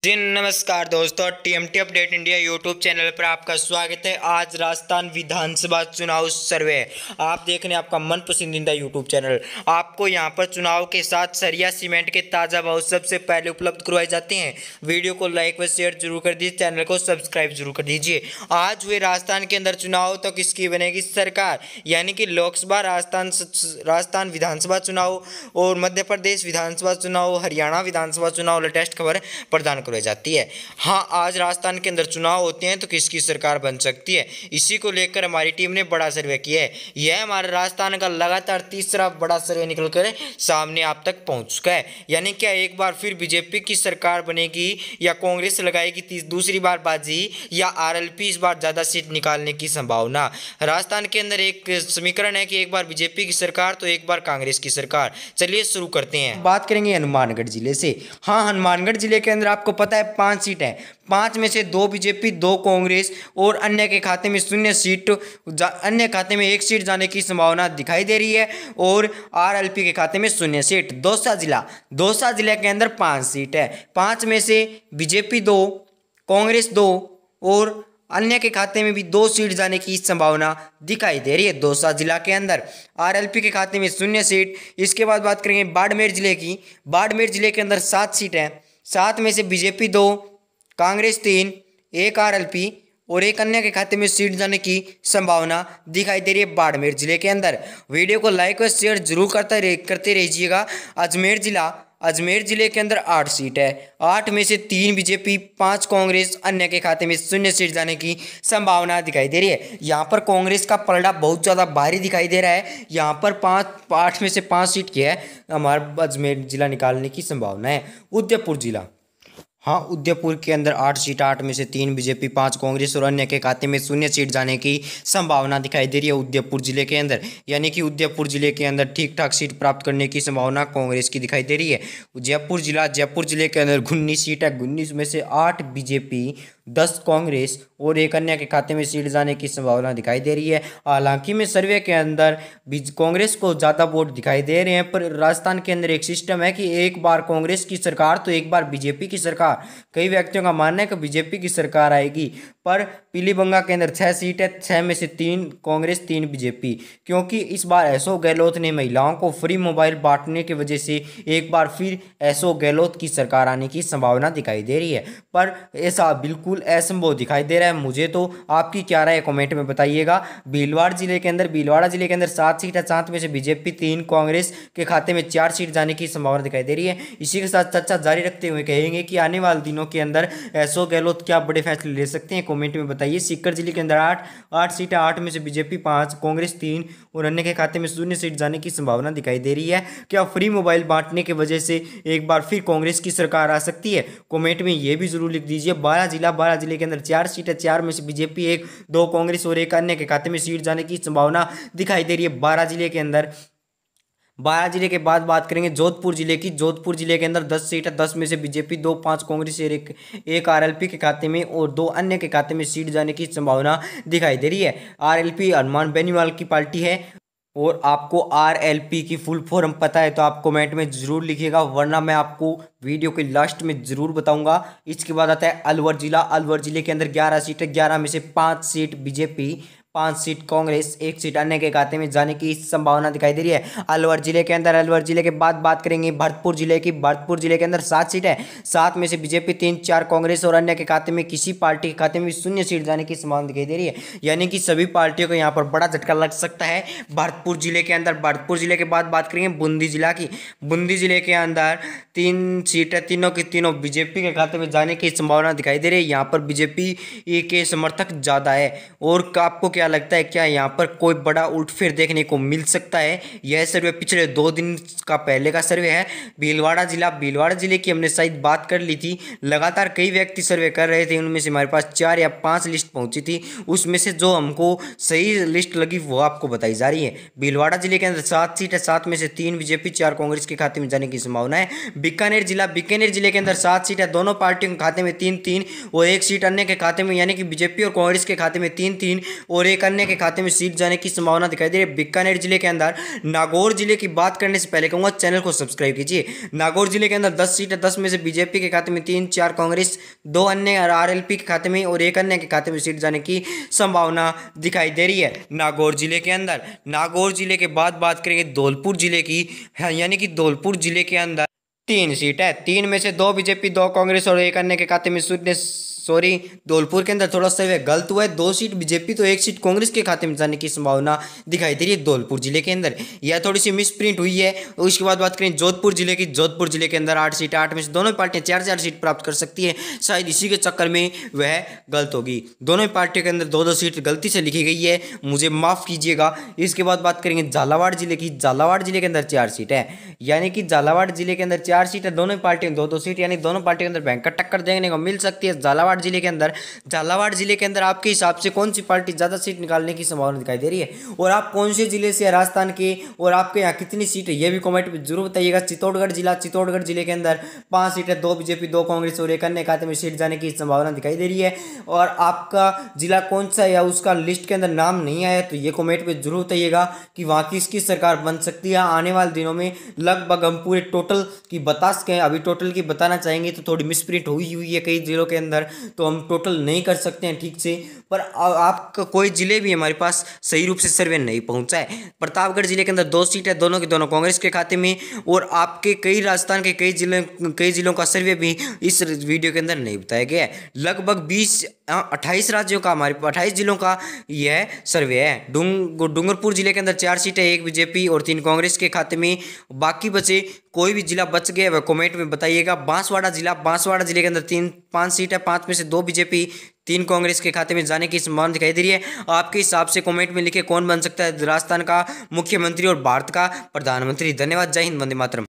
जी नमस्कार दोस्तों, TMT update India YouTube channel पर आपका स्वागत है। आज राजस्थान विधानसभा चुनाव सर्वे आप देख रहे हैं, आपका मन पसंदीदा यूट्यूब चैनल। आपको यहां पर चुनाव के साथ सरिया सीमेंट के ताज़ा भाव सबसे पहले उपलब्ध करवाए जाते हैं। वीडियो को लाइक व शेयर जरूर कर दीजिए, चैनल को सब्सक्राइब जरूर कर दीजिए। आज हुए राजस्थान के अंदर चुनाव, तो किसकी बनेगी सरकार, यानी कि लोकसभा, राजस्थान विधानसभा चुनाव और मध्य प्रदेश विधानसभा चुनाव, हरियाणा विधानसभा चुनाव लेटेस्ट खबर प्रदान करवाई जाती है। हाँ, आज राजस्थान के अंदर चुनाव होते हैं तो किसकी सरकार बन सकती है, इसी को लेकर हमारी टीम ने बड़ा सर्वे किया है। यह हमारे राजस्थान का लगातार तीसरा बड़ा सर्वे निकलकर सामने आप तक पहुंच चुका है। यानी क्या एक बार फिर बीजेपी की सरकार बनेगी या कांग्रेस लगाएगी दूसरी बार बाजी, या आरएलपी इस बार ज्यादा सीट निकालने की संभावना। राजस्थान के अंदर एक समीकरण है कि एक बार बीजेपी की सरकार तो एक बार कांग्रेस की सरकार। चलिए शुरू करते हैं। बात करेंगे हनुमानगढ़ जिले से। हाँ, हनुमानगढ़ जिले के अंदर आपको पता है 5 सीट है। 5 में से 2 बीजेपी, 2 कांग्रेस और अन्य के खाते में 0 सीट, अन्य खाते में 1 सीट जाने की संभावना दिखाई दे रही है और आरएलपी के खाते में 0 सीट। दौसा जिला के अंदर 5 सीट है। 5 में से बीजेपी 2, कांग्रेस 2 और अन्य के खाते में भी 2 सीट जाने की संभावना दिखाई दे रही है दौसा जिला के अंदर। आरएलपी के खाते में 0 सीट। इसके बाद बात करेंगे बाड़मेर जिले की। बाड़मेर जिले के अंदर 7 सीट है। 7 में से बीजेपी 2, कांग्रेस 3, 1 आरएलपी और 1 अन्य के खाते में सीट जाने की संभावना दिखाई दे रही है बाड़मेर जिले के अंदर। वीडियो को लाइक और शेयर जरूर करते रहिएगा। अजमेर जिले के अंदर 8 सीट है। 8 में से 3 बीजेपी, 5 कांग्रेस, अन्य के खाते में 0 सीट जाने की संभावना दिखाई दे रही है। यहाँ पर कांग्रेस का पलड़ा बहुत ज़्यादा भारी दिखाई दे रहा है। यहाँ पर 8 में से 5 सीट की है हमारा अजमेर जिला निकालने की संभावना है। उदयपुर जिला। हाँ, उदयपुर के अंदर 8 सीट, 8 में से 3 बीजेपी, 5 कांग्रेस और अन्य के खाते में 0 सीट जाने की संभावना दिखाई दे रही है उदयपुर जिले के अंदर। यानी कि उदयपुर जिले के अंदर ठीक ठाक सीट प्राप्त करने की संभावना कांग्रेस की दिखाई दे रही है। जयपुर जिले के अंदर 19 सीट है। 19 में से 8 बीजेपी, 10 कांग्रेस और 1 अन्य के खाते में सीट जाने की संभावना दिखाई दे रही है। हालांकि में सर्वे के अंदर कांग्रेस को ज़्यादा वोट दिखाई दे रहे हैं, पर राजस्थान के अंदर एक सिस्टम है कि एक बार कांग्रेस की सरकार तो एक बार बीजेपी की सरकार। कई व्यक्तियों का मानना है कि बीजेपी की सरकार आएगी, पर पीलीभंगा के अंदर 6 सीट है। 6 में से 3 कांग्रेस, 3 बीजेपी, क्योंकि इस बार अशोक गहलोत ने महिलाओं को फ्री मोबाइल बांटने की वजह से एक बार फिर अशोक गहलोत की सरकार आने की संभावना दिखाई दे रही है। पर ऐसा बिल्कुल असंभव दिखाई दे रहा है मुझे तो। आपकी क्या राय है कमेंट में बताइएगा। भीलवाड़ा जिले के अंदर 7 सीट है। 7 में से बीजेपी, 3 कांग्रेस के खाते में 4 सीट जाने की संभावना दिखाई दे रही है। इसी के साथ चर्चा जारी रखते हुए कहेंगे कि आने वाले दिनों के अंदर अशोक गहलोत क्या बड़े फैसले ले सकते हैं, कमेंट में बताइए। सीकर जिले के अंदर 8 सीट है। 8 में से बीजेपी 5, कांग्रेस 3 और अन्य के खाते में 0 सीट जाने की संभावना दिखाई दे रही है। क्या फ्री मोबाइल बांटने की वजह से एक बार फिर कांग्रेस की सरकार आ सकती है, कमेंट में ये भी जरूर लिख दीजिए। बारां जिले के अंदर 4 सीट है। 4 में से बीजेपी 1, 2 कांग्रेस और 1 अन्य के खाते में सीट जाने की संभावना दिखाई दे रही है बारां जिले के अंदर। 12 जिले के बाद बात करेंगे जोधपुर जिले की। जोधपुर जिले के अंदर 10 सीट है। 10 में से बीजेपी 2, 5 कांग्रेस और एक आरएलपी के खाते में और 2 अन्य के खाते में सीट जाने की संभावना दिखाई दे रही है। आरएलपी हनुमान बेनीवाल की पार्टी है और आपको आरएलपी की फुल फॉर्म पता है तो आप कमेंट में जरूर लिखिएगा, वरना मैं आपको वीडियो के लास्ट में जरूर बताऊंगा। इसके बाद आता है अलवर जिला। अलवर जिले के अंदर 11 सीट है। 11 में से 5 seat BJP, 5 seat Congress, 1 seat अन्य के खाते में जाने की संभावना दिखाई दे रही है अलवर जिले के अंदर। अलवर जिले के बाद बात करेंगे भरतपुर जिले की। भरतपुर जिले के अंदर 7 सीट है। 7 में से बीजेपी 3, 4 कांग्रेस और अन्य के खाते में किसी पार्टी के खाते में 0 सीट जाने की संभावना दिखाई दे रही है। यानी कि सभी पार्टियों को यहाँ पर बड़ा झटका लग सकता है भरतपुर जिले के अंदर। भरतपुर जिले के बाद बात करेंगे बूंदी जिला की। बूंदी जिले के अंदर 3 सीट है। तीनों की तीनों बीजेपी के खाते में जाने की संभावना दिखाई दे रही है। यहाँ पर बीजेपी के समर्थक ज़्यादा है। और आपको क्या लगता है, क्या यहाँ पर कोई बड़ा उलटफेर देखने को मिल सकता है? यह सर्वे पिछले 2 दिन का पहले का सर्वे है। भीलवाड़ा जिले की हमने शायद बात कर ली थी। लगातार कई व्यक्ति सर्वे कर रहे थे, उनमें से हमारे पास 4 या 5 लिस्ट पहुंची थी। उसमें से जो हमको सही लिस्ट लगी वो आपको बताई जा रही है। भीलवाड़ा जिले के अंदर 7 सीट है। 7 में से 3 बीजेपी, 4 कांग्रेस के खाते में जाने की संभावना है। बीकानेर जिले के अंदर 7 सीट है। दोनों पार्टियों के खाते में 3-3 और 1 सीट अन्य के खाते में, यानी कि बीजेपी और कांग्रेस के खाते में 3-3 और एक अन्य के खाते में सीट जाने की संभावना दिखाई दे रही है। बीकानेर जिले के अंदर नागौर जिले की बात करने से पहले कहूँगा चैनल को सब्सक्राइब कीजिए। नागौर जिले के अंदर 10 सीट है, 10 में से बीजेपी के खाते में 3, 4 कांग्रेस, 2 अन्य आरएलपी के खाते में और एक अन्य के खाते में सीट जाने की संभावना दिखाई दे रही है नागौर जिले के अंदर। नागौर जिले के बाद बात करेंगे धौलपुर जिले की, यानी कि धौलपुर जिले के अंदर 3 सीट है, 3 में से 2 बीजेपी, 2 कांग्रेस और एक अन्य के खाते में सॉरी धौलपुर के अंदर थोड़ा सा गलत हुआ है, 2 सीट बीजेपी तो 1 सीट कांग्रेस के खाते में जाने की संभावना दिखाई दे रही है धौलपुर जिले के अंदर। यह थोड़ी सी मिस प्रिंट हुई है। उसके बाद बात करें जोधपुर जिले की, जोधपुर जिले के अंदर 8 सीट, 8 में से दोनों पार्टियां 4-4 सीट प्राप्त कर सकती है। शायद इसी के चक्कर में वह गलत होगी। दोनों पार्टियों के अंदर 2-2 सीट गलती से लिखी गई है, मुझे माफ़ कीजिएगा। इसके बाद बात करेंगे झालावाड़ जिले की, झालावाड़ जिले के अंदर 4 सीट है, यानी कि झालावाड़ जिले के अंदर 4 सीट है, दोनों पार्टियों 2-2 सीट, यानी दोनों पार्टियों के अंदर भयंकर टक्कर देखने को मिल सकती है झालावाड़ जिले के अंदर। झालावाड़ जिले के अंदर आपके हिसाब से कौन सी पार्टी ज़्यादा सीट निकालने की संभावना दिखाई दे रही है, और आप कौन से जिले से राजस्थान के, और आपके यहाँ कितनी सीट है, यह भी कमेंट में जरूर बताइएगा। चित्तौड़गढ़ जिला, चित्तौड़गढ़ जिले के अंदर 5 सीट है, 2 बीजेपी, 2 कांग्रेस और एक अन्य खाते में सीट जाने की संभावना दिखाई दे रही है। और आपका जिला कौन सा है या उसका लिस्ट के अंदर नाम नहीं आया तो ये कमेंट में जरूर बताइएगा कि वहाँ किसकी सरकार बन सकती है आने वाले दिनों में। लगभग हम पूरे टोटल की बता सकें, अभी टोटल की बताना चाहेंगे तो थोड़ी मिसप्रिंट हुई है कई जिलों के अंदर, तो हम टोटल नहीं कर सकते हैं ठीक से। पर आपका कोई जिले भी हमारे पास सही रूप से सर्वे नहीं पहुंचा है। प्रतापगढ़ जिले के अंदर 2 सीट है, दोनों के दोनों कांग्रेस के खाते में, और आपके कई राजस्थान के कई जिलों का सर्वे भी इस वीडियो के अंदर नहीं बताया गया है। लगभग 28 राज्यों का, हमारे 28 जिलों का यह सर्वे है। डूंगरपुर जिले के अंदर 4 सीट है, 1 बीजेपी और 3 कांग्रेस के खाते में। बाकी बचे कोई भी जिला बच गया वह कमेंट में बताइएगा। बांसवाड़ा जिले के अंदर 5 सीट है, 5 में से 2 बीजेपी, 3 कांग्रेस के खाते में जाने की संभावना दिखाई दे रही है। आपके हिसाब से कमेंट में लिखे कौन बन सकता है राजस्थान का मुख्यमंत्री और भारत का प्रधानमंत्री। धन्यवाद, जय हिंद, वंदे मातरम।